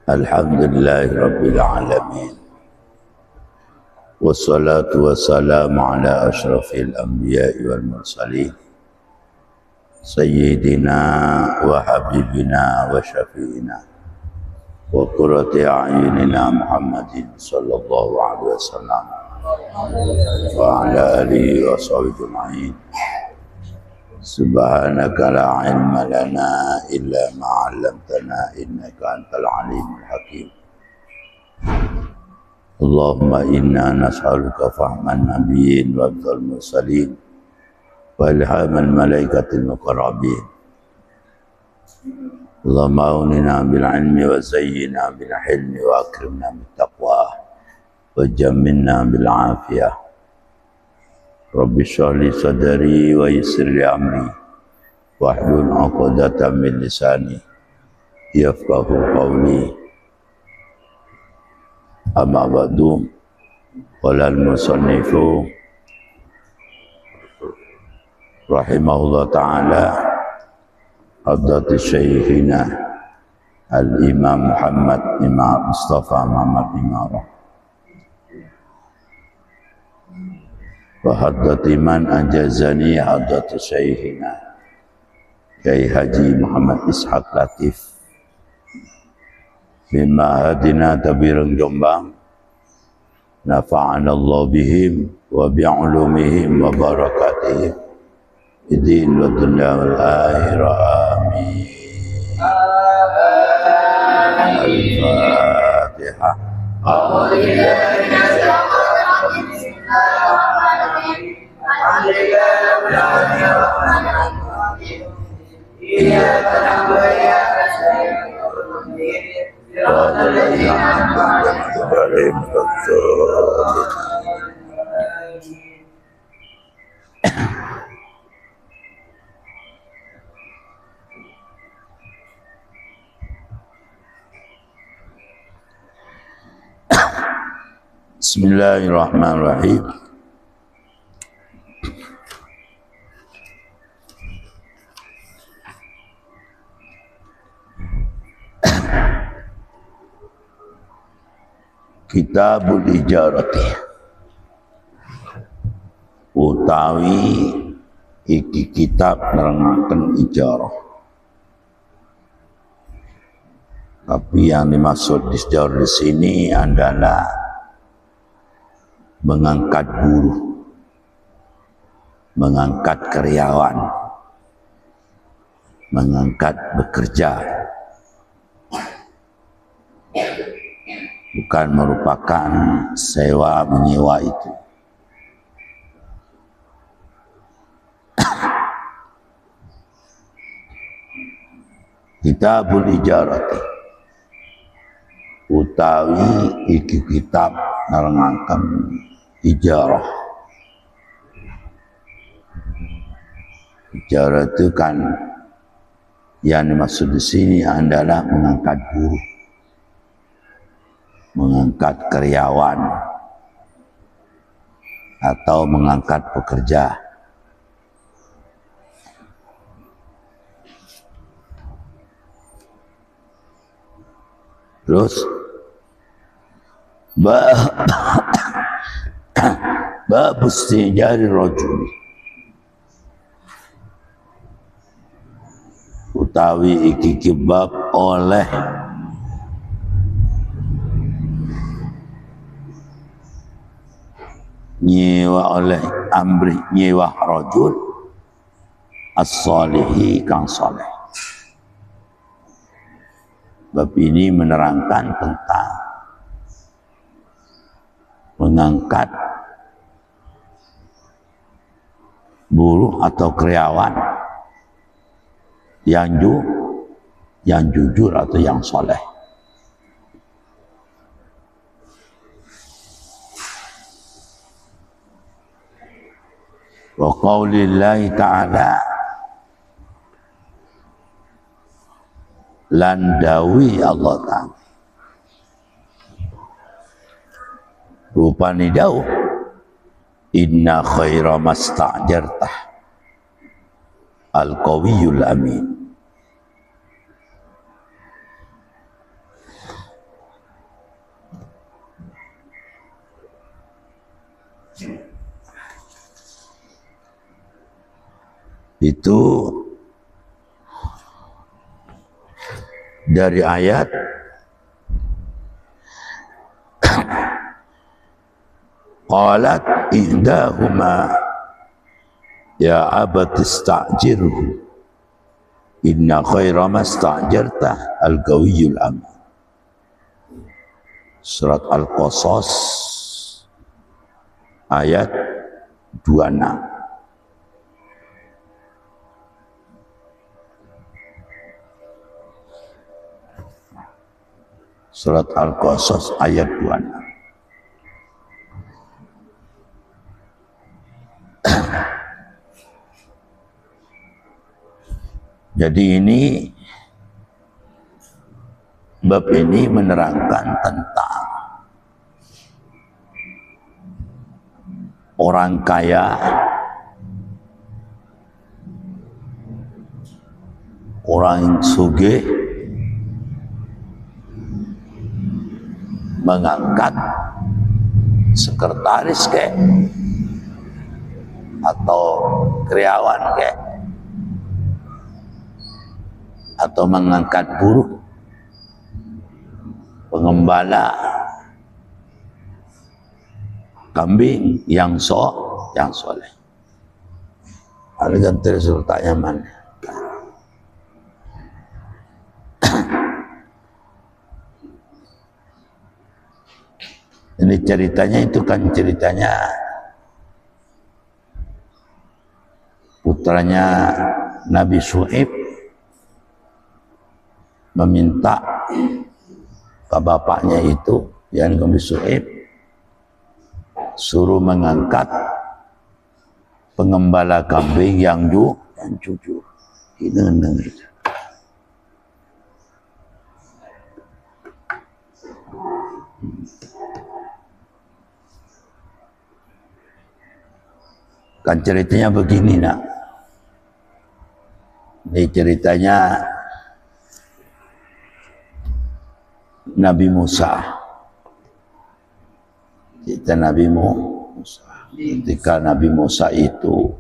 Alhamdulillahi Rabbil Alamin. Wassalatu wassalamu ala ashrafil anbiya'i wal mursalin Sayyidina wa habibina wa syafi'ina wa qurrati a'yunina Muhammadin sallallahu alaihi wasallam wa ala alihi wa sahbihi ajma'in. Subhanaka la ilma lana illa ma 'allamtana innaka antal alimul hakim. Allahumma inna nas'aluka fahman nabiyyin wa abdal mursalin wa ilhamal malaikatil muqarrabin. Allahumma aunina bil ilmi wa zayyina bil hilmi wa akrimna bit taqwa wa jammilna bil afiyah. Rabbi shrah li sadri wa yassir li amri wahlul 'uqdatam min lisani yafqahu qawli. Amma ba'du, qala al-musannifu rahimahullah ta'ala hadrati syekhina al-imam Muhammad Imam Mustafa Muhammad Imarah wa hadrati man ajazani hadrati syekhina Kiai Haji Muhammad Ishaq Latif bima hadina tabirang Jombang, nafa'ana Allah bihim wa bi'ulumihim wa barakatihim idin wa dunya wal akhirah amin. Al-Fatihah. Bismillahirrahmanirrahim. Kitabul Ijarati utawi iki kitab nerangaken ijarah. Tapi yang dimaksud ijarah di sini adalah mengangkat buruh, mengangkat karyawan, mengangkat bekerja. Bukan merupakan sewa menyewa itu. Kitabul Ijarati utawi iki kitab nerangaken ijarah. Ijarah itu kan yang dimaksud di sini adalah mengangkat buruh, mengangkat karyawan atau mengangkat pekerja. Terus bab istijari rajul utawi iki kibab oleh nyewa oleh amri nyewa rajul as-salihi kang saleh. Bab ini menerangkan tentang mengangkat buruh atau karyawan yang jujur atau yang saleh. Wa qaulillahi ta'ala lan dawi Allah Ta'ala rupani dawuh inna khaira masta'jartah al-qawiyul amin Itu dari ayat qalat ihdahuma ya abati ista'jirhu inna khaira masta'jarta al-qawiyyul amin. Surat Al-Qasas ayat 26. Surat Al-Qasas ayat 26. Jadi ini bab ini menerangkan tentang orang kaya, orang sugih mengangkat sekretaris kayak atau karyawan kayak atau mengangkat buruh pengembala kambing yang soleh. Ada ganti resultanya mana? Ini ceritanya itu kan ceritanya putranya Nabi Syuaib meminta ke bapaknya itu, yang Nabi Syuaib suruh mengangkat pengembala kambing yang jujur. Ini itu. Kan ceritanya begini nak. Ini ceritanya Nabi Musa. Cerita Nabi Musa. Ketika Nabi Musa itu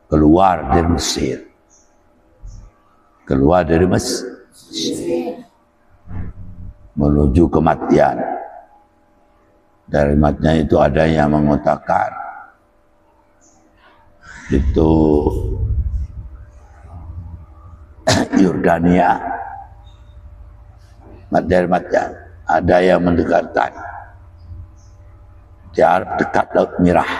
keluar dari Mesir. Keluar dari Mesir. Menuju kematian. Dari matnya itu ada yang mengatakan itu Yordania, dari matnya ada yang mendekatkan di dekat Laut Merah.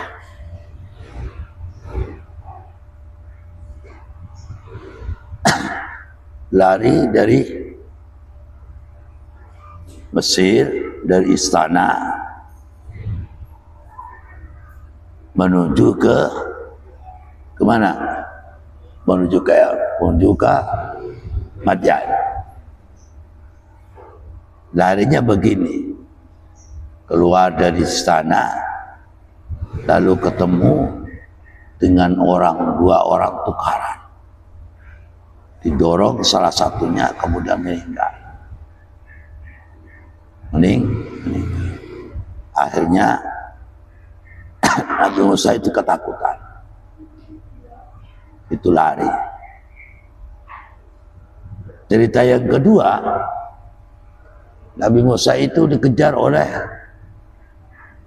Lari dari Mesir, dari istana menuju ke kemana? Menuju ke Madian. Larinya begini, keluar dari istana, lalu ketemu dengan dua orang tukaran. Didorong salah satunya, kemudian meninggal. Akhirnya Nabi Musa itu ketakutan. Itu lari. Cerita yang kedua, Nabi Musa itu dikejar oleh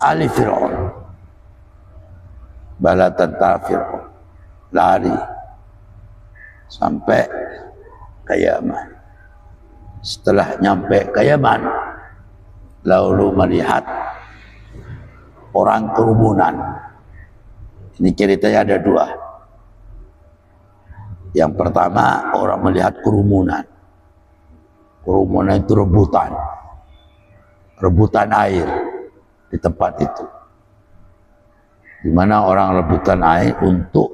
ahli Fir'aun, bala tentara Fir'aun. Lari sampai ke Yaman. Setelah nyampe ke Yaman, lalu melihat orang kerumunan. Ini ceritanya ada dua. Yang pertama, orang melihat kerumunan. Kerumunan itu rebutan air di tempat itu. Di mana orang rebutan air untuk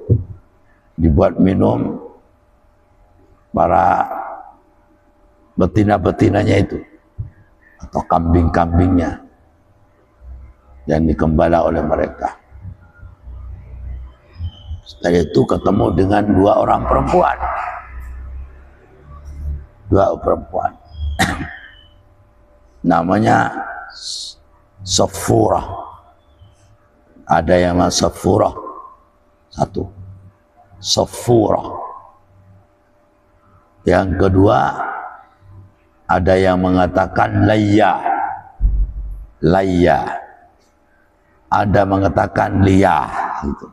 dibuat minum para betina-betinanya itu atau kambing-kambingnya yang dikembala oleh mereka. Setelah itu ketemu dengan dua orang perempuan. Namanya Safurah. Ada yang namanya Safurah satu. Safurah. Yang kedua, ada yang mengatakan layya. Layya. Ada mengatakan liyah gitu.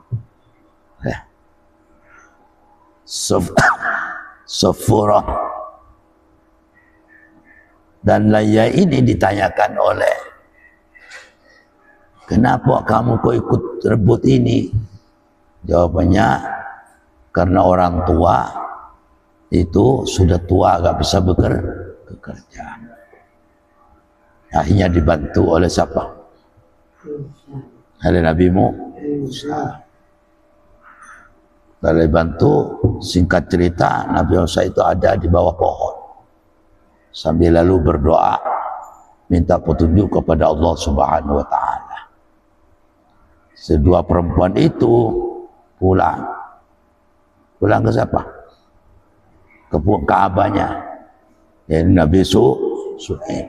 Safurah. Dan layya ini ditanyakan oleh, kenapa kamu kok ikut rebut ini? Jawabannya, karena orang tua itu sudah tua, gak bisa bekerja. Akhirnya dibantu oleh siapa? Oleh Nabi Musa. Kalau dibantu, singkat cerita, Nabi Musa itu ada di bawah pohon sambil lalu berdoa minta petunjuk kepada Allah Subhanahu wa taala. Kedua perempuan itu pulang ke siapa? Ke Ka'bahnya, yaitu Nabi Su'aib.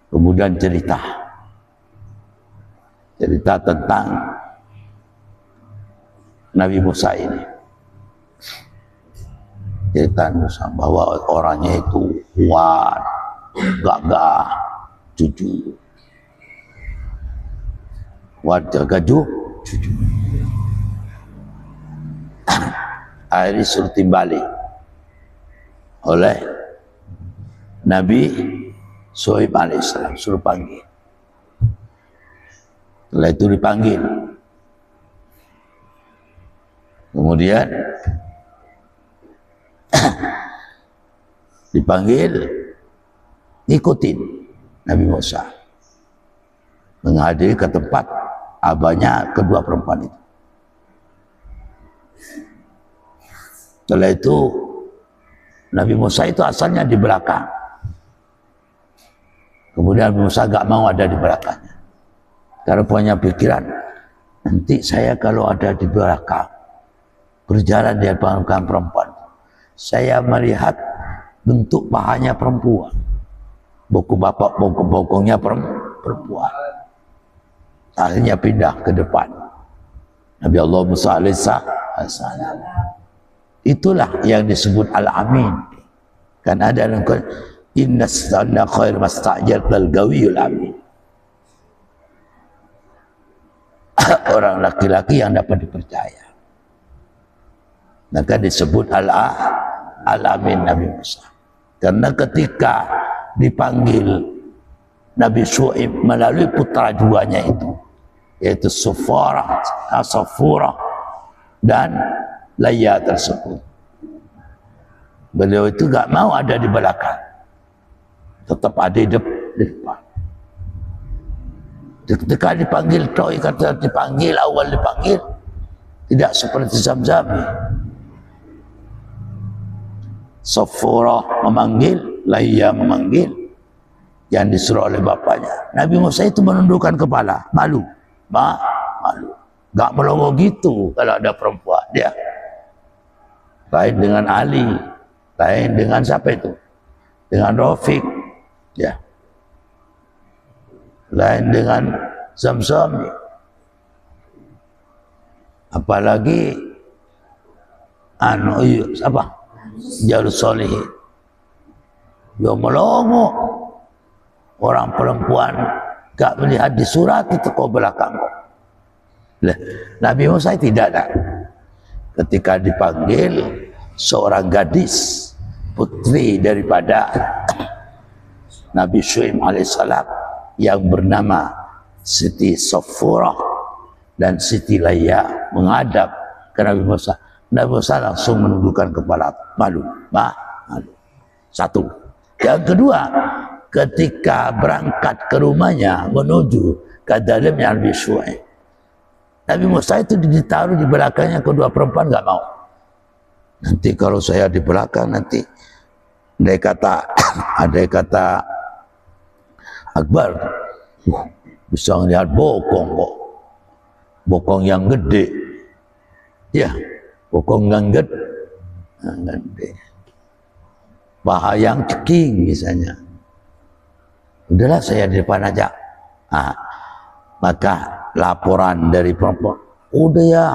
Kemudian cerita tentang Nabi Musa ini. Cerita Musa bahwa orangnya itu kuat, gagah, jujur. Kuat, gagah, jujur. Akhirnya suruh timbali oleh Nabi Shu'aib alaihissalam, suruh panggil. Setelah itu dipanggil. Kemudian dipanggil, ngikutin Nabi Musa menghadiri ke tempat abahnya kedua perempuan itu. Setelah itu Nabi Musa itu asalnya di belakang. Kemudian Nabi Musa gak mau ada di belakangnya, karena punya pikiran, nanti saya kalau ada di belakang berjalan di belakang perempuan, saya melihat bentuk pahanya perempuan, bokongnya perempuan. Akhirnya pindah ke depan. Nabi Allah Musa alaihissalam. Itulah yang disebut al-amin. Kan ada dalam Quran, inna sanna khair mastajartal gawiyul amin. Orang laki-laki yang dapat dipercaya. Maka disebut al-amin Nabi Musa. Karena ketika dipanggil Nabi Shu'aib melalui putra duanya itu, yaitu Safurah dan Layya tersebut, beliau itu gak mau ada di belakang, tetap ada di depan. Ketika dipanggil, kata dipanggil, awal dipanggil tidak seperti Zamzami. Safurah memanggil, Layya memanggil, yang disuruh oleh bapaknya. Nabi Musa itu menundukkan kepala, malu. Gak melongo gitu kalau ada perempuan. Dia lain dengan Ali, lain dengan siapa itu? Dengan Rafiq, ya. Lain dengan Zamzam. Apalagi apa? Jalus Solihin. Dia melongo. Orang perempuan gak melihat di surat itu kau belakang. Nabi Musa tidak ada. Ketika dipanggil seorang gadis, putri daripada Nabi Shu'aib alaihissalam yang bernama Siti Safurah dan Siti Layya menghadap ke Nabi Musa. Nabi Musa langsung menundukkan kepala, malu. Satu. Yang kedua, ketika berangkat ke rumahnya menuju ke dalamnya Nabi Shu'aib, Nabi Musa itu ditaruh di belakangnya kedua perempuan, gak mau. Nanti kalau saya di belakang, nanti ada kata Akbar, bisa melihat bokong kok, bokong yang gede, ya, bokong yang gede, paha yang ceking misalnya. Udahlah saya di depan aja. Maka laporan dari perempuan, udah ya,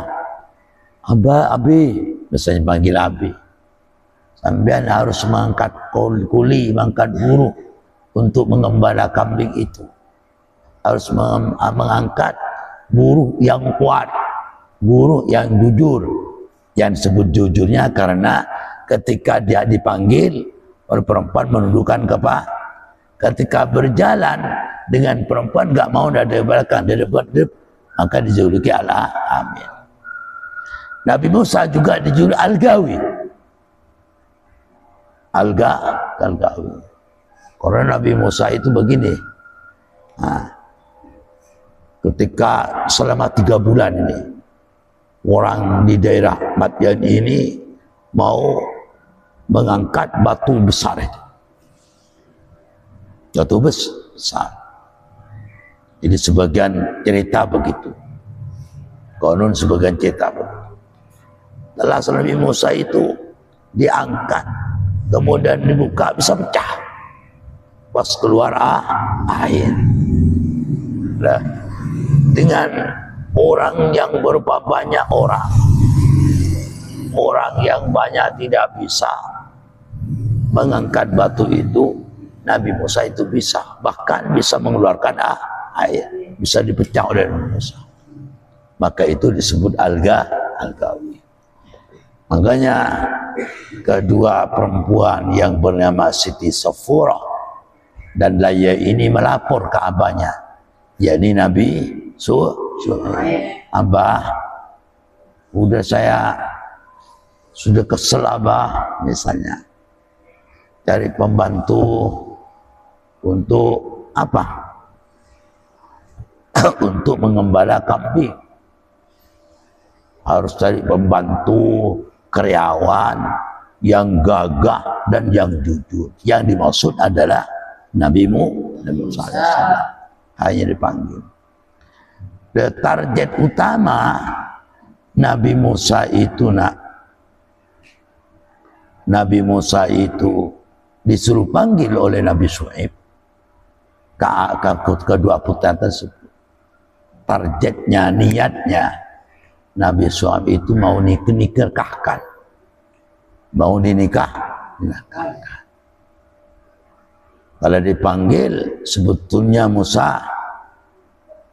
Abi, biasanya panggil Abi. Sampean harus mengangkat kuli, mengangkat buruh untuk mengembala kambing itu. Harus mengangkat buruh yang kuat, buruh yang jujur. Yang disebut jujurnya karena ketika dia dipanggil oleh perempuan menundukkan kepala. Ketika berjalan dengan perempuan gak mau dari belakang, dari depan, maka dijuluki Al-Amin. Nabi Musa juga dijuluki Al-Gawi. Al-Gawi. Karena Nabi Musa itu begini. Nah, ketika selama 3 bulan ini orang di daerah Madian ini mau mengangkat batu besar itu. Batu besar. Jadi sebagian cerita begitu. Konon sebagian cerita begitu. Setelah Nabi Musa itu diangkat, kemudian dibuka bisa pecah. Pas keluar air. Nah, dengan orang yang berapa banyak orang yang banyak tidak bisa mengangkat batu itu, Nabi Musa itu bisa, bahkan bisa mengeluarkan air, bisa dipecah oleh Nabi Musa. Maka itu disebut Al-Gawi. Makanya kedua perempuan yang bernama Siti Safura dan Laya ini melapor ke abahnya, yakni Nabi Abah, udah saya sudah kesel Abah, misalnya cari pembantu untuk apa? Untuk mengembala kambing. Harus cari pembantu, karyawan yang gagah dan yang jujur. Yang dimaksud adalah Nabi Musa SAW. Hanya dipanggil. Target utama Nabi Musa itu Nabi Musa itu disuruh panggil oleh Nabi Syuaib ke kedua putra tersebut. Targetnya, niatnya Nabi Syuaib itu mau dinikahkan, mau dinikahkan. Kalau dipanggil, sebetulnya Musa,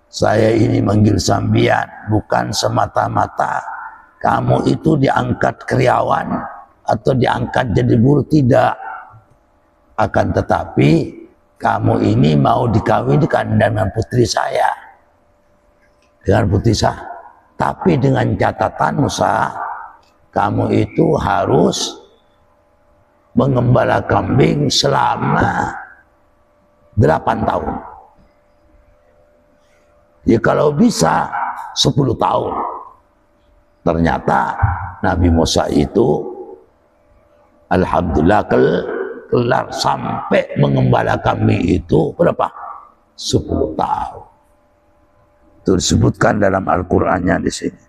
saya ini manggil sambian bukan semata-mata kamu itu diangkat karyawan atau diangkat jadi buruh, tidak. Akan tetapi kamu ini mau dikawinkan dengan putri saya, dengan putri saya. Tapi dengan catatan Musa, kamu itu harus mengembala kambing selama 8 tahun. Ya kalau bisa 10 tahun. Ternyata Nabi Musa itu alhamdulillah kelar sampai mengembala kambing itu berapa? 10 tahun. Itu disebutkan dalam Al-Qur'annya di sini.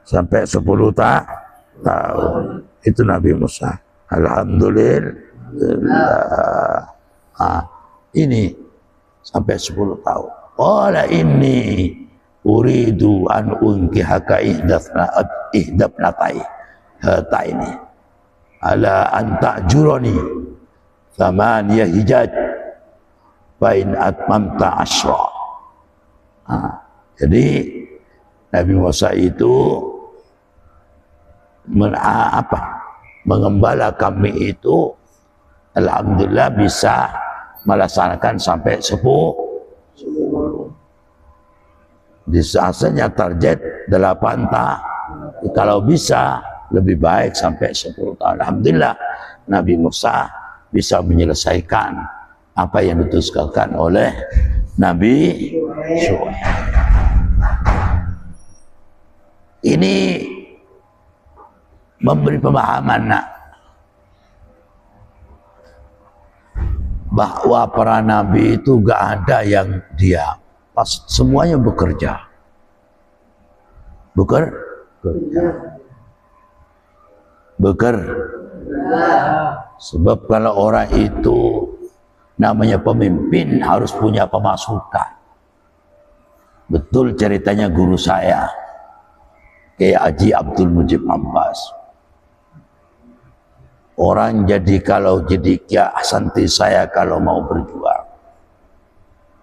Sampai 10 tahun. Itu Nabi Musa. Alhamdulillah. Ini sampai 10 tahun. Qala inni uridu an unkihaka ihdabnatai hataini ala an ta'jurani thamaniyah hijaj fa in atmamta asyra. Jadi Nabi Musa itu mengembala kambing itu alhamdulillah bisa melaksanakan sampai 10. Disasanya target 8 tahun. Kalau bisa lebih baik sampai 10 tahun. Alhamdulillah Nabi Musa bisa menyelesaikan apa yang ditugaskan oleh Nabi Syuaib. Ini memberi pemahaman bahwa para nabi itu gak ada yang diam, semuanya bekerja. Sebab kalau orang itu namanya pemimpin harus punya pemasukan. Betul ceritanya guru saya Kiai Haji Abdul Mujib Abbas. Orang jadi kalau jadi Kiai Santi saya kalau mau berjuang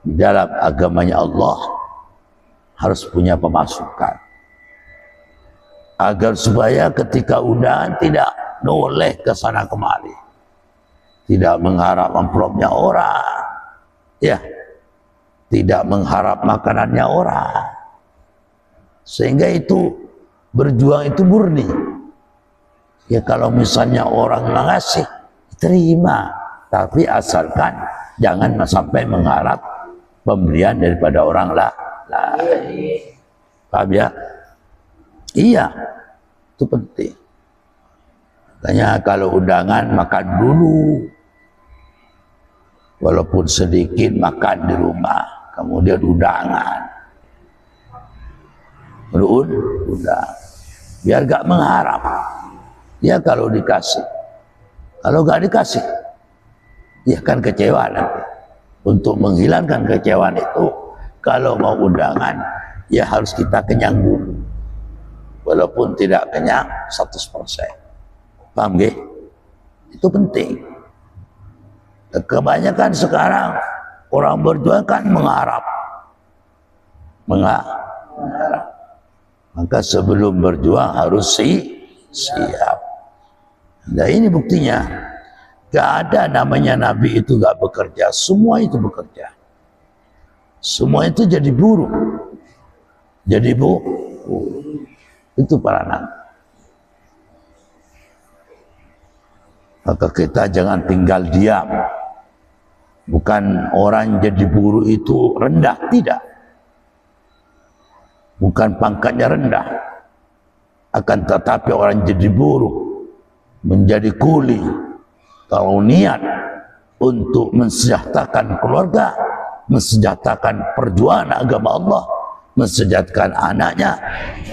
di dalam agamanya Allah harus punya pemasukan agar supaya ketika undangan tidak noleh ke sana kemari, tidak mengharap amplopnya orang, ya, tidak mengharap makanannya orang, sehingga itu berjuang itu murni. Ya kalau misalnya orang ngasih, terima, tapi asalkan jangan sampai mengharap pemberian daripada orang lain. Paham ya? Iya, itu penting. Makanya kalau undangan makan dulu, walaupun sedikit makan di rumah, kemudian undangan, undang, biar gak mengharap. Ya kalau dikasih, kalau gak dikasih, ya kan kecewa nanti. Untuk menghilangkan kekecewaan itu, kalau mau undangan, ya harus kita kenyang dulu. Walaupun tidak kenyang 100%. Paham gak? Itu penting. Kebanyakan sekarang orang berjuang kan mengharap. Maka sebelum berjuang harus siap. Nah ini buktinya. Gak ada namanya Nabi itu gak bekerja. Semua itu bekerja. Semua itu jadi buruh. Jadi itu para nabi. Maka kita jangan tinggal diam. Bukan orang jadi buruh itu rendah, tidak. Bukan pangkatnya rendah. Akan tetapi orang jadi buruh, menjadi kuli, kalau niat untuk mensejahterakan keluarga, mensejahterakan perjuangan agama Allah, mensejahterakan anaknya,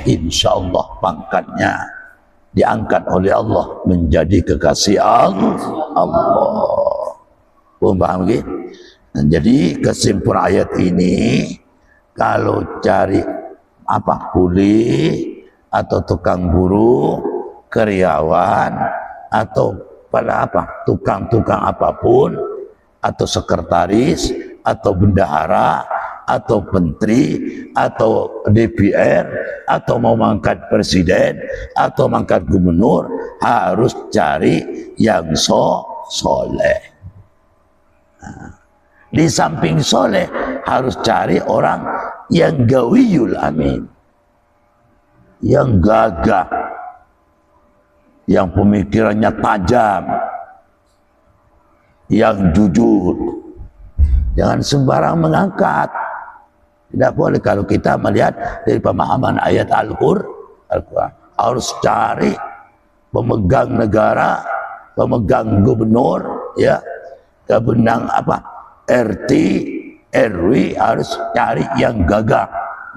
insya Allah pangkatnya diangkat oleh Allah menjadi kekasih Allah. Paham gitu? Nah, jadi kesimpulan ayat ini, kalau cari kuli atau tukang buruh, karyawan atau pada tukang-tukang apapun, atau sekretaris atau bendahara atau menteri atau DPR atau mau mengangkat presiden atau mengangkat gubernur, harus cari yang soleh. Nah, di samping soleh harus cari orang yang gawiyul amin, yang gagah, yang pemikirannya tajam, yang jujur. Jangan sembarang mengangkat. Tidak boleh. Kalau kita melihat dari pemahaman ayat Al-Quran, harus cari pemegang negara, pemegang gubernur, ya, kebenang RT, RW, harus cari yang gagah,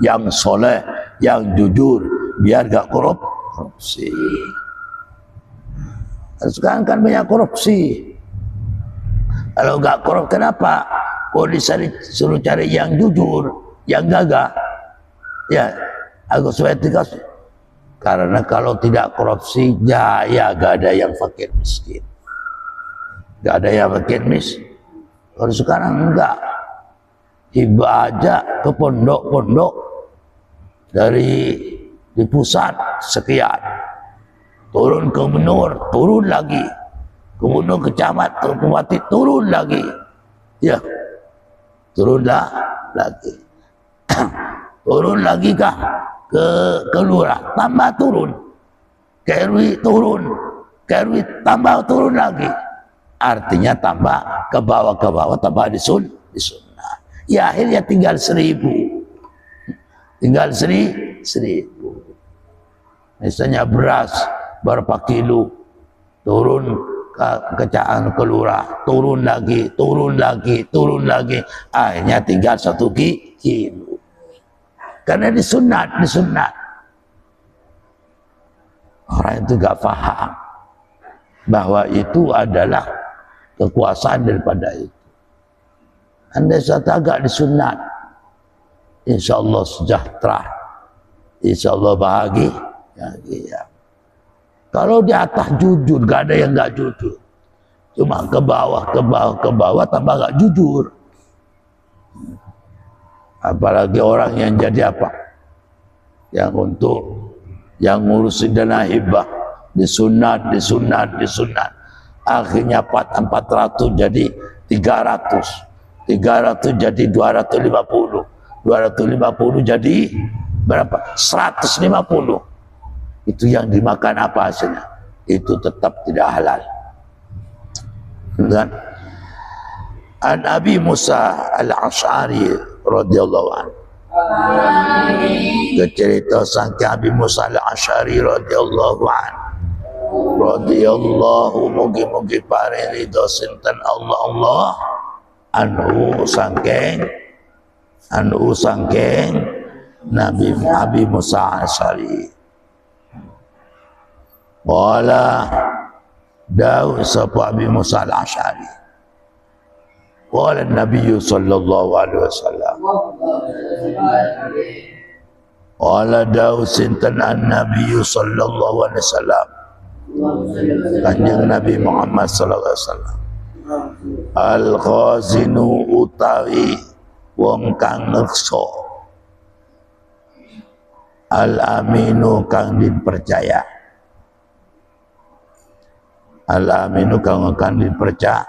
yang soleh, yang jujur, biar gak korupsi. Sekarang kan banyak korupsi. Kalau gak korup, kenapa? Kok disuruh cari yang jujur, yang gagah? Ya, Agus Wetikas. Karena kalau tidak korupsi, ya gak ada yang fakir miskin. Gak ada yang fakir miskin. Kalau sekarang enggak. Tiba aja ke pondok-pondok dari di pusat sekian, turun ke gubernur, turun lagi, gubernur kecamat, bupati, turun lagi, ya, turunlah lagi, turun lagi kah ke lurah, tambah turun, ke RW turun, ke RW tambah turun lagi, artinya tambah ke bawah tambah di sunnah. Ya akhirnya tinggal 1.000, tinggal 1.000. Misalnya beras berapa kilo, turun ke lurah, turun lagi, akhirnya tinggal 1 kilo. Karena disunat. Orang itu gak paham bahwa itu adalah kekuasaan daripada itu. Andai satu agak disunat, insya Allah sejahtera, insya Allah bahagia, Ya, iya. Kalau di atas jujur, gak ada yang gak jujur. Cuma ke bawah, tambah gak jujur. Apalagi orang yang jadi apa? Yang ngurusin dana hibah, disunat. Akhirnya 400 jadi 300. 300 jadi 250. 250 jadi berapa? 150. Itu yang dimakan apa hasilnya? Itu tetap tidak halal. Dan An Abi Musa Al-Asy'ari radhiyallahu anhu. Cerita sangka Abi Musa Al-Asy'ari radhiyallahu anhu. Radhiyallahu mugi-mugi paring ridho sinten Allah anhu sangking Nabi Abi Musa Al-Asy'ari. Wala daun sapa Abi Musa Al-Asy'ari. Wala Nabi sallallahu alaihi wasallam. Wala daun sinten an-Nabi sallallahu alaihi wasallam. Kanjeng Nabi Muhammad sallallahu alaihi wasallam. Al-khazinu utawi wong kang ngreksa. Al-aminu kang dipercaya. Al-aminu kang dipercaya.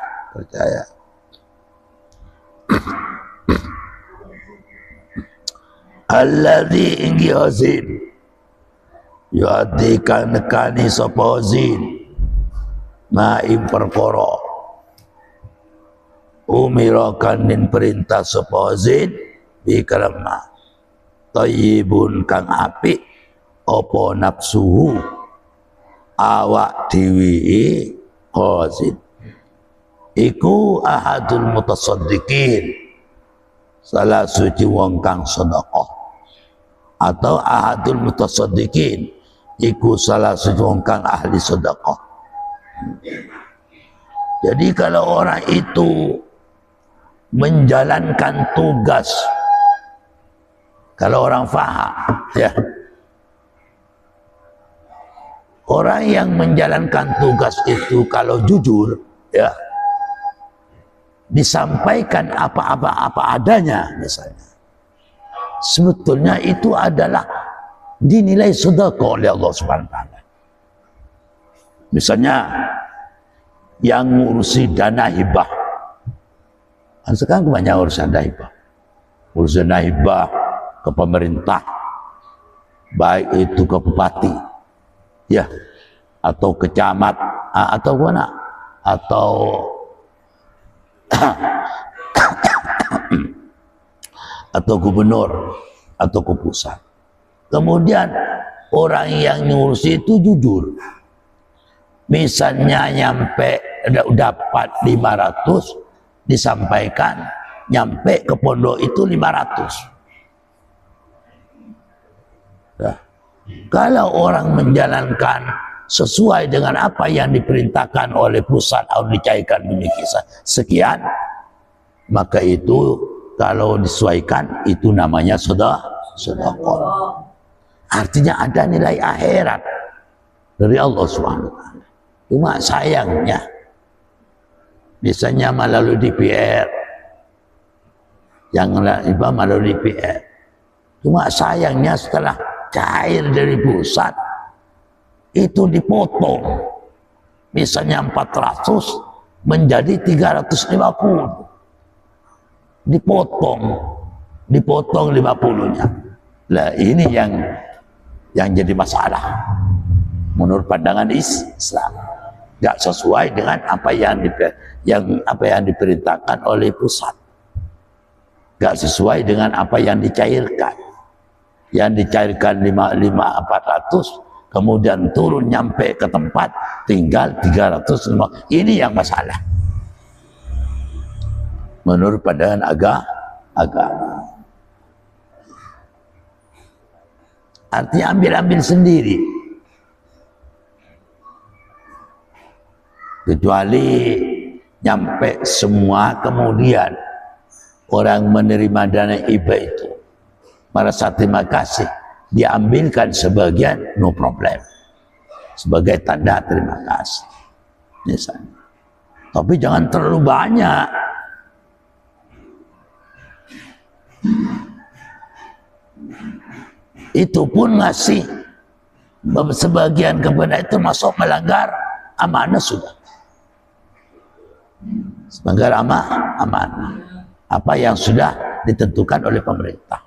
Alladzi inggi hazin yu'addikan nekani sapa hazin ma'im perkara umirakan din perintah sapa hazin bi kalama thayyibun kang apik apa nafsuhu awak dhewe hazin iku ahadul mutasaddiqin salah suci wong kang sedekah atau ahadul mutasaddiqin iku salah suci wong kang ahli sedekah. Jadi kalau orang itu menjalankan tugas, kalau orang faham ya, orang yang menjalankan tugas itu kalau jujur ya, disampaikan apa adanya misalnya, sebetulnya itu adalah dinilai sedekah oleh Allah Subhanahu wa taala. Misalnya yang ngurusi dana hibah, kan sekarang banyak urusan dana hibah, urusan dana hibah ke pemerintah, baik itu ke bupati ya, atau ke camat, atau mana, atau atau gubernur atau ke pusat. Kemudian orang yang ngurus itu jujur. Misalnya nyampe dapat 500 disampaikan, nyampe ke pondok itu 500. Nah, kalau orang menjalankan sesuai dengan apa yang diperintahkan oleh pusat atau dicairkan demikian sekian, maka itu kalau disesuaikan itu namanya sedekah. Artinya ada nilai akhirat dari Allah Subhanahu wa taala. Cuma sayangnya biasanya melalui DPR, yang hibah melalui DPR. Cuma sayangnya setelah cair dari pusat itu dipotong, misalnya 400 menjadi 350, dipotong 50-nya. Lah ini yang jadi masalah menurut pandangan Islam, nggak sesuai dengan apa yang diperintahkan oleh pusat, nggak sesuai dengan apa yang dicairkan. Yang dicairkan 400 kemudian turun nyampe ke tempat tinggal 350. Ini yang masalah menurut pandangan agama. Artinya ambil sendiri, kecuali nyampe semua kemudian orang menerima dana hibah itu merasa terima kasih, diambilkan sebagian, no problem, sebagai tanda terima kasih misalnya. Tapi jangan terlalu banyak. Itu pun ngasih sebagian kepada itu masuk melanggar amanah sudah. Melanggar amanah. Apa yang sudah ditentukan oleh pemerintah.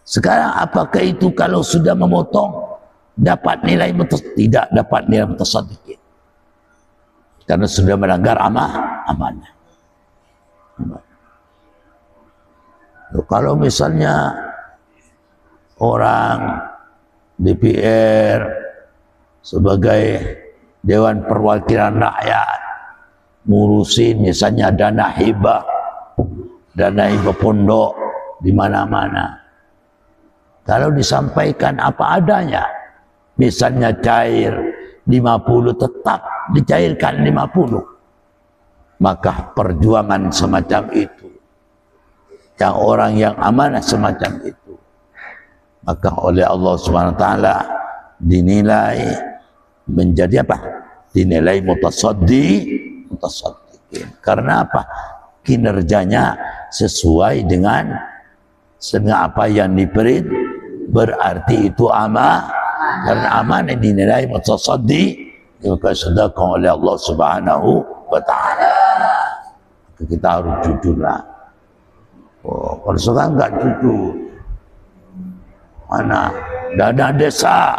Sekarang apakah itu kalau sudah memotong dapat nilai tidak dapat nilai mutasaddiqin? Karena sudah melanggar amanah. Kalau misalnya orang DPR sebagai Dewan Perwakilan Rakyat ngurusin misalnya dana hibah pondok di mana-mana, kalau disampaikan apa adanya, misalnya cair 50 tetap dicairkan 50, maka perjuangan semacam itu, yang orang yang amanah semacam itu, maka oleh Allah Subhanahu wa taala dinilai menjadi apa? Dinilai mutasaddiqin. Karena apa? Kinerjanya sesuai dengan apa yang diberi, berarti itu amanah. Karena amanah dinilai mutasaddiqin, maka sedekah oleh Allah Subhanahu wa taala. Kita harus jujurlah. Kalau sekarang enggak jujur, mana dana desa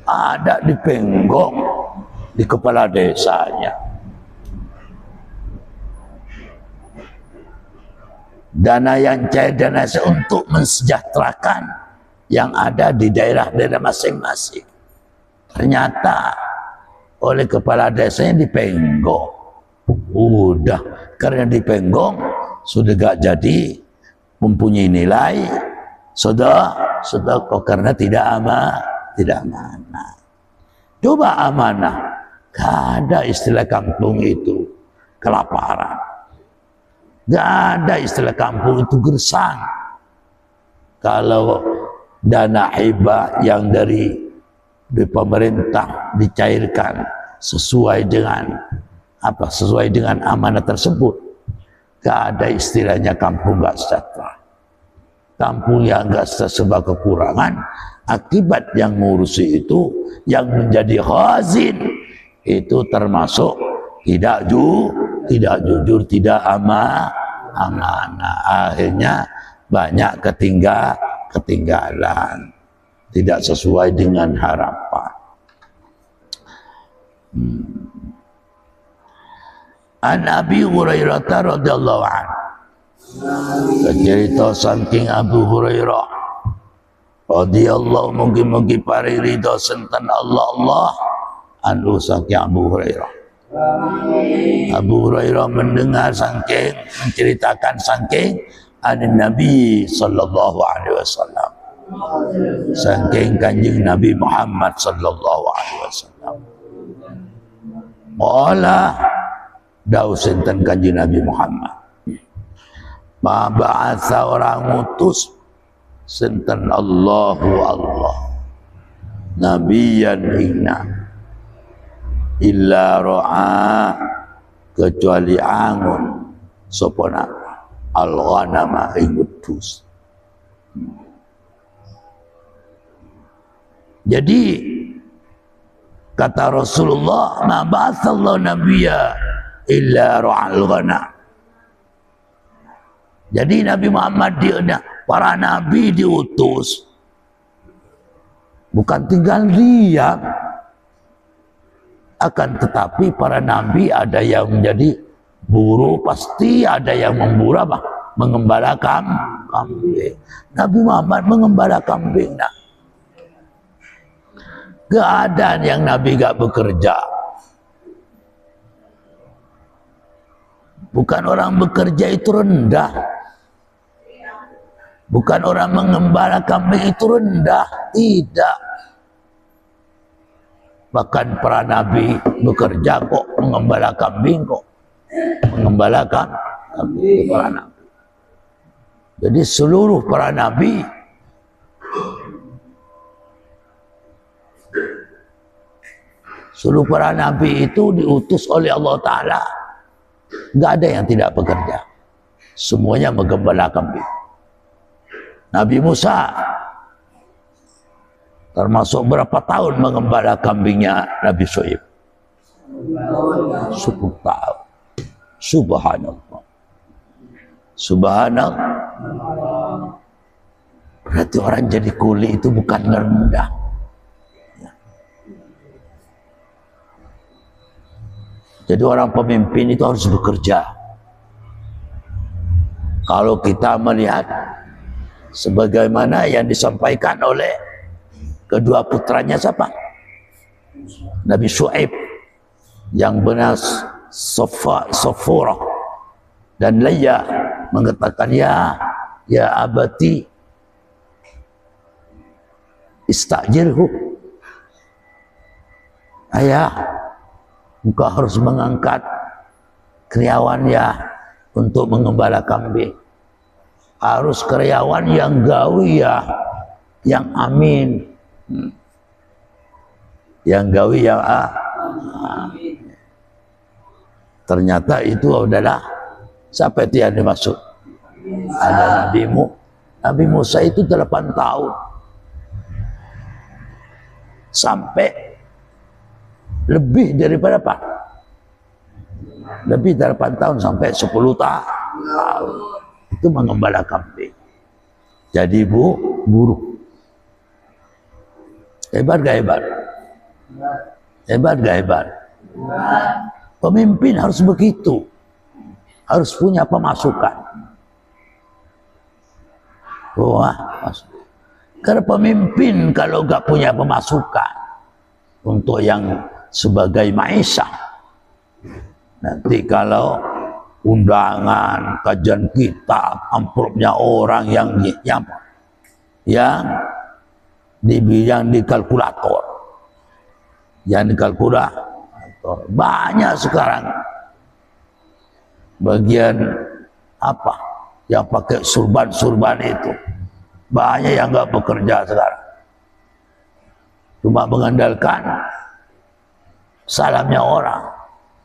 ada di penggong di kepala desanya, dana yang cair, dana untuk mensejahterakan yang ada di daerah-daerah masing-masing, ternyata oleh kepala desanya dipenggong. Udah, karena dipenggong sudah gak jadi mempunyai nilai sedekah karena tidak amanah. Coba amanah, gak ada istilah kampung itu kelaparan, gak ada istilah kampung itu gersang. Kalau dana hibah yang dari pemerintah dicairkan sesuai dengan amanah tersebut, gak ada istilahnya kampung gak sejahtera. Kampung yang gak serba kekurangan, akibat yang ngurusi itu, yang menjadi khazin itu termasuk tidak jujur, tidak amanah. Akhirnya banyak ketinggalan, tidak sesuai dengan harapan. An Abi Hurairah radhiyallahu anhu, cerita saking Abu Hurairah radhiyallahu, mugi-mugi paririda senten Allah anu saking Abu Hurairah. Abu Hurairah mendengar menceritakan saking Nabi sallallahu alaihi wasallam, saking Kanjeng Nabi Muhammad sallallahu alaihi wasallam. Qala dawuh sinten Kanjeng Nabi Muhammad, ma ba'atsa orang utus sinten Allah nabiyan ina illa ra'a, kecuali angun sapa al-ghanama ing wedhus. Jadi kata Rasulullah, ma ba'atsallahu nabiyya illa ra'al ghanam. Jadi Nabi Muhammad para nabi diutus bukan tinggal diam, akan tetapi para nabi ada yang menjadi buruh, pasti ada yang memburu apa? Mengembala kambing. Nabi Muhammad mengembala kambing. Nah, keadaan yang Nabi gak bekerja. Bukan orang bekerja itu rendah, bukan orang mengembala kambing itu rendah, tidak. Bahkan para nabi bekerja kok, mengembala kambing kok, mengembala kambing para nabi. Jadi seluruh para nabi itu diutus oleh Allah Ta'ala. Nggak ada yang tidak bekerja. Semuanya menggembala kambing. Nabi Musa termasuk berapa tahun mengembala kambingnya Nabi Syuaib? 10 tahun. Subhanallah. Subhanallah. Berarti orang jadi kuli itu bukan rendah. Jadi orang pemimpin itu harus bekerja. Kalau kita melihat sebagaimana yang disampaikan oleh kedua putranya siapa? Nabi Syuaib yang benar Safurah dan Layya mengatakan ya abati istajirhu, ayah engkau harus mengangkat karyawan ya untuk mengembala kambing. Harus karyawan yang gawi ya, yang amin, yang gawi yang ternyata itu adalah siapa itu yang dimaksud? Ada Nabi Musa itu 8 tahun sampai lebih daripada apa? Lebih dari 8 tahun sampai 10 tahun itu mengembala kambing. Jadi buruh. Hebat gak hebat? Hebat gak hebat? Pemimpin harus begitu. Harus punya pemasukan. Wah, karena pemimpin kalau gak punya pemasukan untuk yang sebagai maisha, nanti kalau undangan, kajian kitab, amplopnya orang yang di kalkulator, banyak sekarang bagian apa yang pakai surban itu, banyak yang nggak bekerja sekarang, cuma mengandalkan salamnya orang.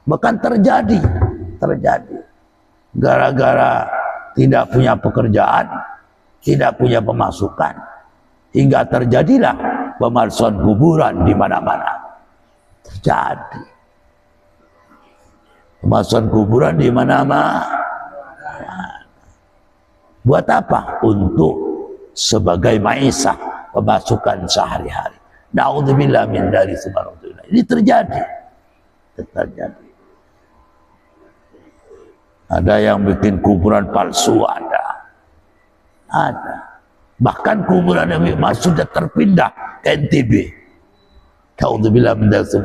Bahkan terjadi gara-gara tidak punya pekerjaan, tidak punya pemasukan, hingga terjadilah pemalsuan kuburan di mana-mana. Terjadi pemalsuan kuburan di mana-mana. Buat apa? Untuk sebagai maisha, pemasukan sehari-hari. Na'udzubillah min dzalik. Ini terjadi. Ada yang bikin kuburan palsu, ada. Bahkan kuburan yang sudah terpindah ke NTB. Na'udzubillah min dzalik.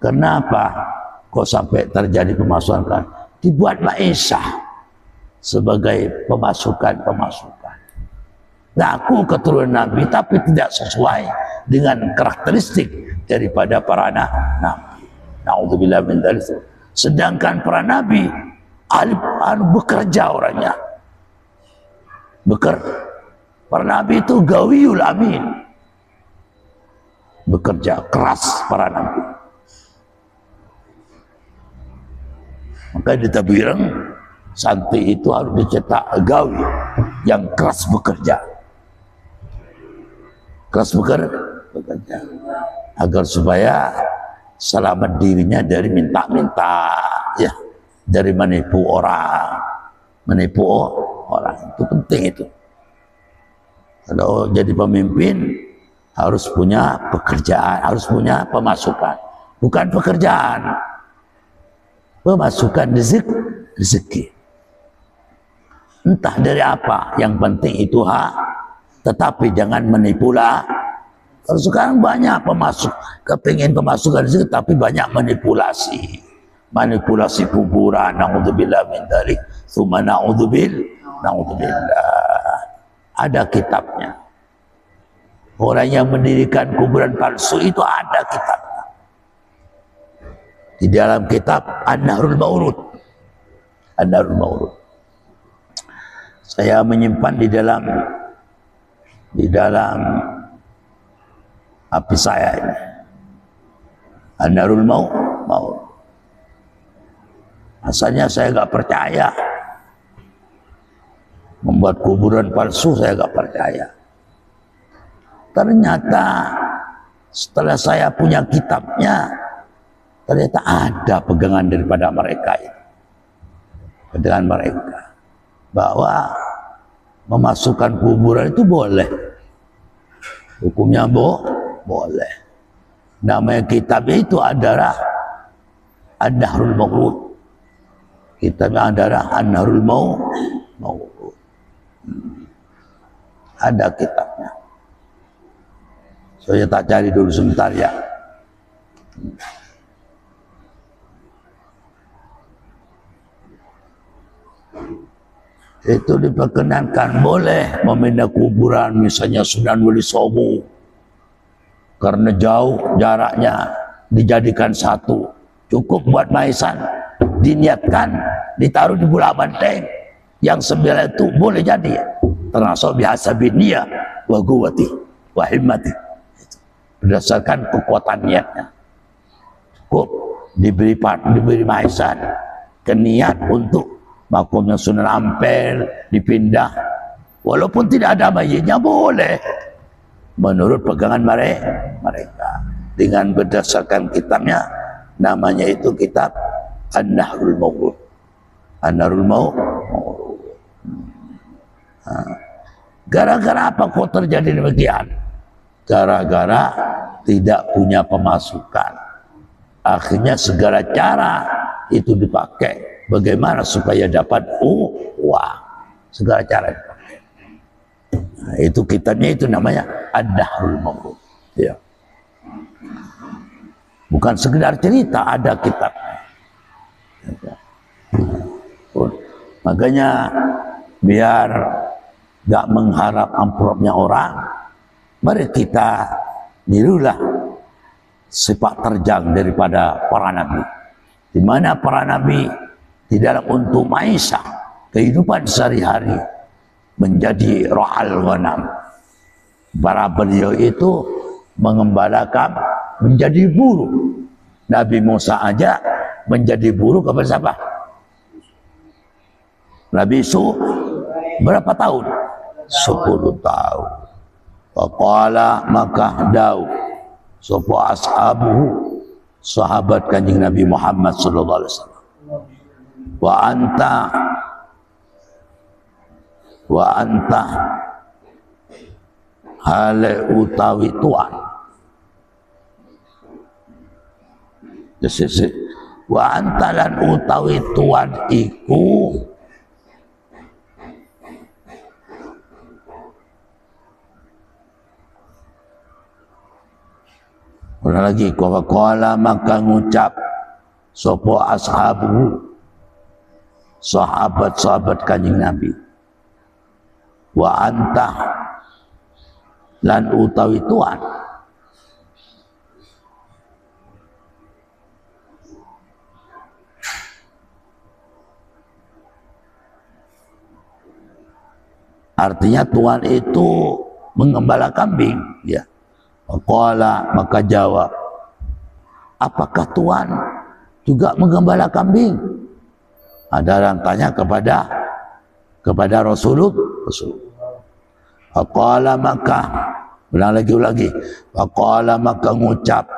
Kenapa kok sampai terjadi pemasukan? Dibuat maisha sebagai pemasukan. Ngaku keturunan Nabi tapi tidak sesuai dengan karakteristik daripada para nabi. Na'udzubillah min dzalik. Sedangkan para nabi bekerja orangnya. Para nabi itu gawiyul amin. Bekerja keras para nabi. Maka di Tabireng santri itu harus dicetak gawi yang keras bekerja. Bekerja agar supaya selamat dirinya dari minta-minta, ya, dari menipu orang itu penting itu. Kalau jadi pemimpin harus punya pekerjaan, harus punya pemasukan, bukan pekerjaan, pemasukan rezeki. Entah dari apa, yang penting itu tetapi jangan menipulah. Kalau sekarang banyak kepingin pemasukan rezeki, tapi banyak manipulasi kuburan. Na'udzubillah min dzalik. Tsumma na'udzubillah. Ada kitabnya. Orang yang mendirikan kuburan palsu itu ada kitabnya. Di dalam kitab An-Nahrul Mawrud. saya menyimpan di dalam hati saya ini. An-narul maut. Asalnya saya nggak percaya, membuat kuburan palsu saya nggak percaya. Ternyata setelah saya punya kitabnya, ternyata ada pegangan daripada mereka itu. Pegangan mereka bahwa memasukkan kuburan itu boleh, hukumnya boleh. Namanya kitabnya itu adalah An-Nahrul Mawrud. Kitabnya adalah An-Nahrul Mawrud. Ada kitabnya. Saya tak cari dulu sebentar ya. Itu diperkenankan boleh memindah kuburan, misalnya Sunan Wali Songo, karena jauh jaraknya dijadikan satu, cukup buat maisan, diniatkan ditaruh di bola banteng yang 9 itu boleh jadi, termasuk biasa binia wa quwwati wa himmati, berdasarkan kekuatan niatnya. Cukup diberi maisan ke niat untuk makamnya Sunan Ampel dipindah, walaupun tidak ada mayitnya boleh menurut pegangan mereka, dengan berdasarkan kitabnya, namanya itu kitab An-Nahrul Mawrud. An-Nahrul Mawrud. Gara-gara apa kok terjadi demikian? Gara-gara tidak punya pemasukan. Akhirnya segala cara itu dipakai. Bagaimana supaya dapat uang? Segala cara dipakai. Nah, itu kitabnya itu namanya An-Nahrul Mawrud. Ya. Bukan sekedar cerita, ada kitabnya. Makanya biar gak mengharap amplopnya orang, mari kita nirulah sifat terjang daripada para nabi. Di mana para nabi di dalam untuk maisha, kehidupan sehari-hari, menjadi ra'al ghanam. Para beliau itu mengembalakan, menjadi buruh. Nabi Musa aja menjadi buruh kepada siapa? Nabi Yusuf berapa tahun? 10 tahun. Faqala, maka Daud sapa ashabuhu, sahabat Kanjeng Nabi Muhammad sallallahu alaihi wasallam, wa anta hale utawi tuan. Wa anta lan utawi tuan iku lagi qala, maka ngucap sapa ashabu, sahabat-sahabat Kanjeng Nabi, wa anta lan utawi tuan artinya tuan itu mengembala kambing, ya. Qala, maka jawab, apakah tuan juga mengembala kambing? Ada orang tanya kepada Rasulullah. Qala, maka ulang lagi. Qala, maka ngucap,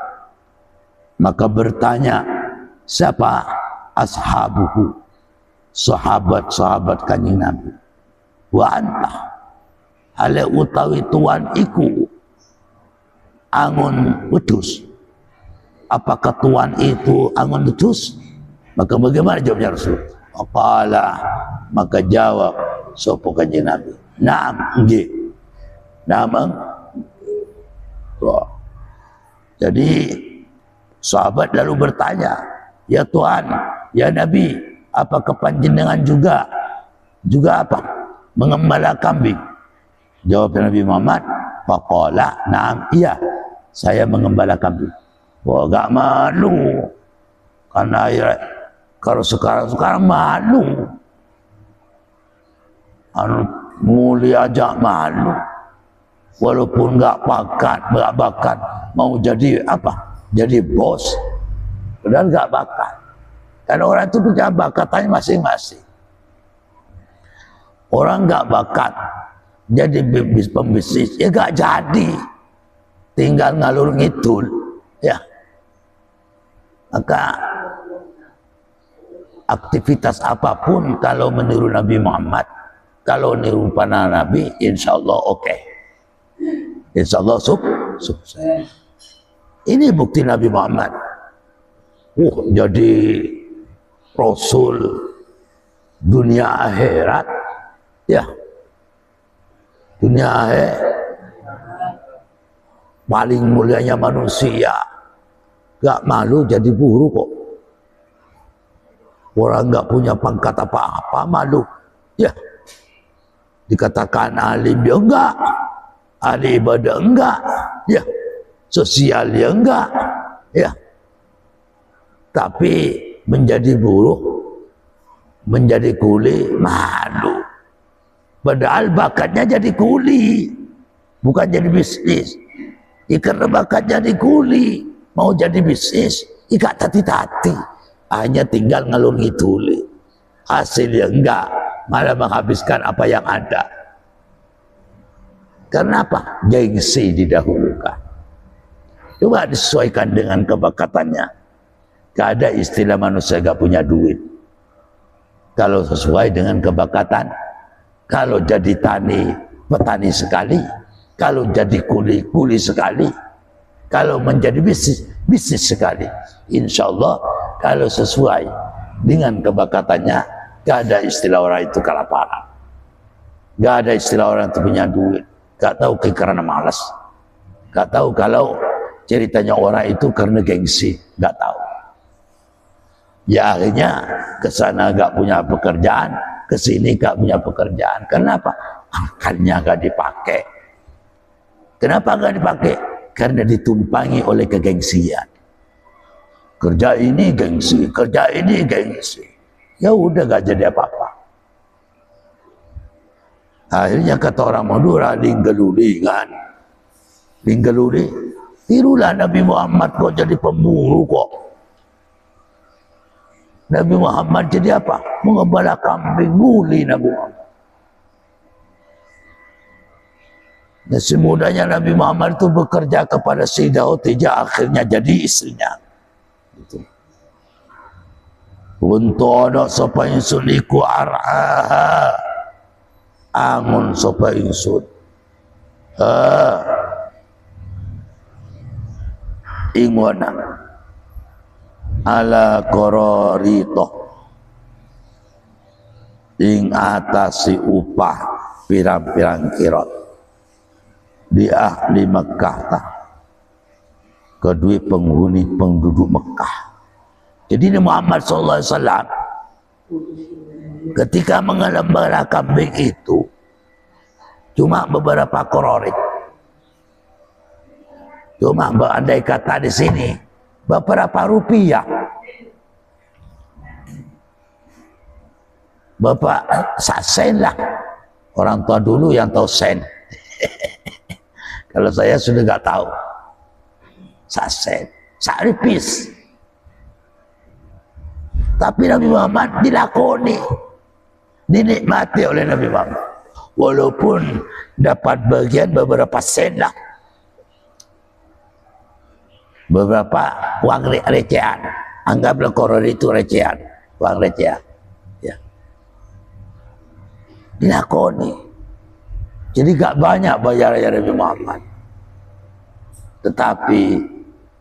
maka bertanya, siapa? Ashabuhu, sahabat-sahabat Kanjeng Nabi. Wa anta hale utawi tuan iku angon wedhus. Apakah tuan itu angon wedhus? Maka bagaimana jawabnya Rasul? Qala, maka jawab sapa Kanjeng Nabi, na'am, nggih. Na'am. Jadi sahabat lalu bertanya, ya Tuhan, ya Nabi, apakah panjenengan juga apa? Mengembala kambing? Jawab Nabi Muhammad, faqala, na'am, iya, saya mengembala kambing. Wah, gak malu. Karena kalau sekarang malu. Muli aja malu. Walaupun nggak bakat mau jadi apa? Jadi bos. Padahal nggak bakat. Karena orang itu punya bakatnya masing-masing. Orang nggak bakat jadi pembisnis, ya nggak jadi. Tinggal ngalur ngidul, ya. Maka aktivitas apapun kalau meniru Nabi Muhammad, kalau niru para Nabi, insya Allah oke. Insya Allah sukses. Ini bukti Nabi Muhammad. Jadi Rasul dunia akhirat, ya. Dunia akhirat paling mulianya manusia. Gak malu jadi buruh kok. Orang gak punya pangkat apa-apa malu, ya. Dikatakan alim dia enggak, ahli ibadah enggak, ya. Sosial dia enggak, ya. Tapi menjadi buruh, menjadi kuli, malu. Padahal bakatnya jadi kuli, bukan jadi bisnis. Karena bakatnya jadi kuli, mau jadi bisnis, gak tati-tati. Hanya tinggal ngalur ngiduli. Hasilnya enggak, malah menghabiskan apa yang ada. Kenapa? Gengsi didahulukan. Coba disesuaikan dengan kebakatannya. Gak ada istilah manusia gak punya duit. Kalau sesuai dengan kebakatan, kalau jadi petani sekali, kalau jadi kuli sekali, kalau menjadi bisnis sekali. Insya Allah kalau sesuai dengan kebakatannya, gak ada istilah orang itu kelaparan. Gak ada istilah orang itu punya duit. Gak tahu karena malas. Gak tahu kalau ceritanya orang itu karena gengsi. Gak tahu. Ya akhirnya kesana gak punya pekerjaan, kesini gak punya pekerjaan. Kenapa? Akalnya gak dipakai. Kenapa gak dipakai? Karena ditumpangi oleh kegengsian. Kerja ini gengsi, kerja ini gengsi. Ya udah gak jadi apa-apa. Akhirnya kata orang Madura, linggeluli kan. Linggeluli, tirulah Nabi Muhammad kok jadi pemburu kok. Nabi Muhammad jadi apa? Mengembala kambing, guli Nabi Muhammad. Dan semudahnya Nabi Muhammad itu bekerja kepada Sayyidah Khadijah, akhirnya jadi istrinya. Gitu. Untuk ada sapa ingsun iku araha, angun sapa ingsun. Ingwana ala kororito ing atasi upah pirang-pirang kirot di ahli Mekah kedua penghuni penduduk Mekah. Jadi Muhammad SAW ketika mengembala kambing itu cuma beberapa kororit, cuma andai kata di sini beberapa rupiah, Bapak sen lah. Orang tua dulu yang tahu sen. Kalau saya sudah nggak tahu. Sen, saripis. Tapi Nabi Muhammad dilakoni, dinikmati oleh Nabi Muhammad. Walaupun dapat bagian beberapa sen lah. Beberapa uang recehan. Anggaplah koror itu recehan, uang recehan. Ya. Dilakoni. Jadi gak banyak bayarannya Nabi Muhammad. Tetapi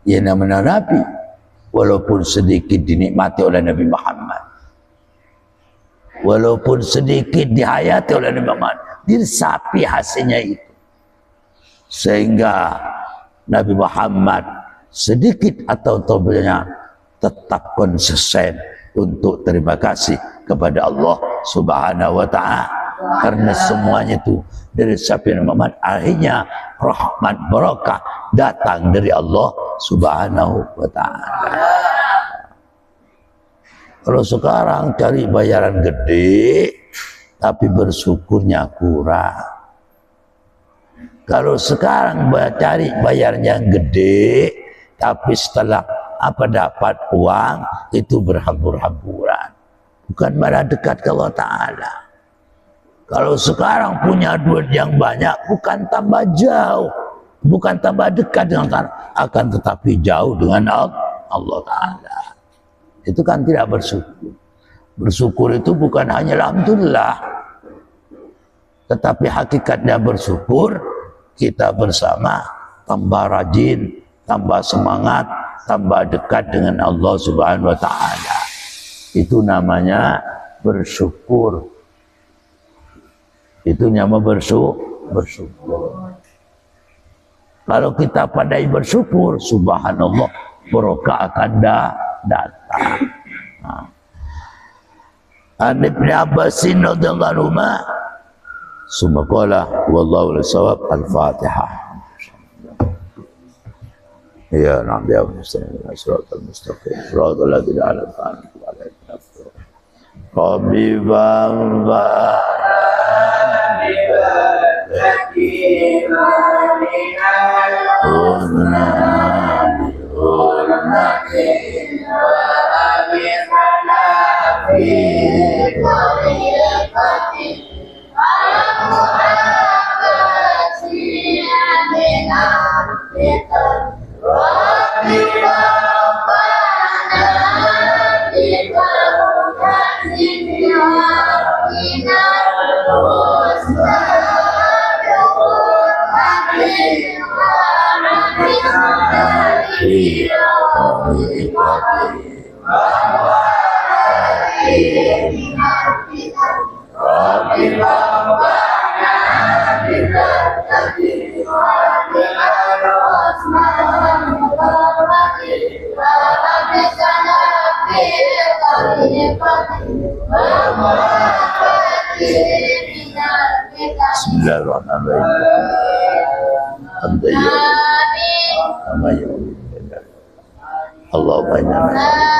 ya namanya Nabi, walaupun sedikit dinikmati oleh Nabi Muhammad, walaupun sedikit dihayati oleh Nabi Muhammad, diresapi hasilnya itu. Sehingga Nabi Muhammad sedikit atau banyak tetap konsisten untuk terima kasih kepada Allah Subhanahu wa ta'ala, karena semuanya itu dari Nabi Muhammad. Akhirnya rahmat barakah datang dari Allah Subhanahu wa ta'ala. Kalau sekarang cari bayaran gede, tapi bersyukurnya kurang. Kalau sekarang cari bayarnya gede, tapi setelah dapat uang itu berhambur-hamburan, bukan malah dekat ke Allah Ta'ala. Kalau sekarang punya duit yang banyak, bukan tambah jauh, bukan tambah dekat dengan Allah, akan tetapi jauh dengan Allah Ta'ala. Itu kan tidak bersyukur. Bersyukur itu bukan hanya alhamdulillah, tetapi hakikatnya bersyukur kita bersama tambah rajin, tambah semangat, tambah dekat dengan Allah Subhanahu wa Ta'ala. Itu namanya bersyukur. Itu nama bersyukur. Kalau kita pandai bersyukur, subhanallah, barokah akan datang. An Ibn Abbasin radhiyallahu anhu summa qala wallahu lis-shawab al-Fatihah. Ya Rabbi ya Mustafa siratal mustaqim siratal ladzina an'amta alaihim Rabbi Bismillahirrahmanirrahim. Allahumma inna nas'aluka